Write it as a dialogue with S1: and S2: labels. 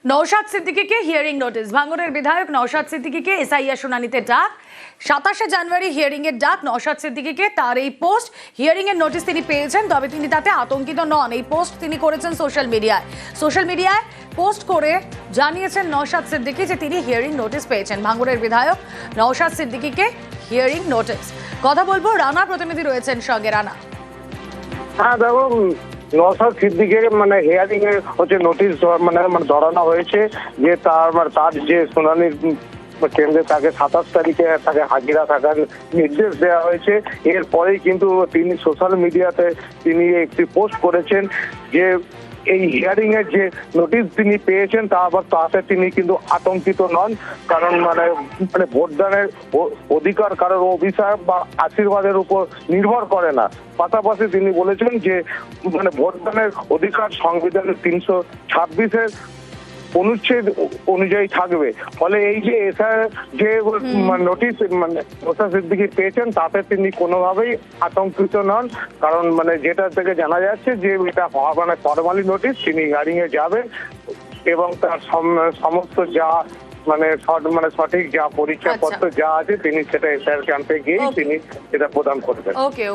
S1: Naushad সিদ্দিকীকে hearing notice. ভাঙড়ের বিধায়ক Naushad সিদ্দিকীকে SIR শুনানিতে ডাক। 27শে জানুয়ারি হিয়ারিং এর ডাক নওশাদ সিদ্দিকীকে। তার এই পোস্ট হিয়ারিং এর নোটিশ তিনি পেয়েছেন, তবে তিনি তাতে আতঙ্কিত নন। এই পোস্ট তিনি করেছেন সোশ্যাল মিডিয়ায় পোস্ট করে জানিয়েছেন নওশাদ সিদ্দিকী যে তিনি হিয়ারিং নোটিশ পেয়েছেন। ভাঙড়ের বিধায়ক নওশাদ সিদ্দিকীকে হিয়ারিং নোটিশ। কথা বলবো, রানা প্রতিনিধি রয়েছেন সঙ্গে। রানা,
S2: হ্যাঁ দেখো, নওশাদ সিদ্দিকের হিয়ারিং এর নোটিশ ধরানো হয়েছে যে তার যে শুনানির কেন্দ্রে তাকে 27 তারিখে তাকে হাজিরা থাকার নির্দেশ দেওয়া হয়েছে। এরপরেই কিন্তু তিনি সোশ্যাল মিডিয়াতে তিনি একটি পোস্ট করেছেন যে এই হিয়ারিং এর যে নোটিশ তিনি পেয়েছেন তাতে তিনি কিন্তু আতঙ্কিত নন, কারণ ভোটদানের অধিকার কারোর অভিশাপ বা আশীর্বাদের উপর নির্ভর করে না। পাশাপাশি তিনি বলেছেন যে ভোটদানের অধিকার সংবিধানের 326-এর অনুচ্ছেদ অনুযায়ী থাকবে। ফলে এই যে যে নোটিশ নওশাদ সিদ্দিকী পেয়েছেন তাতে তিনি কোনোভাবেই আতঙ্কিত নন, কারণ যেটা থেকে জানা যাচ্ছে যে এটা ফরমালি নোটিশ। তিনি হিয়ারিং এ যাবেন এবং তার সমস্ত যা সঠিক যা পরীক্ষাপত্র যা আছে তিনি সেটা এসআইআর ক্যাম্পে গিয়ে তিনি এটা প্রদান করবেন।
S1: ওকে।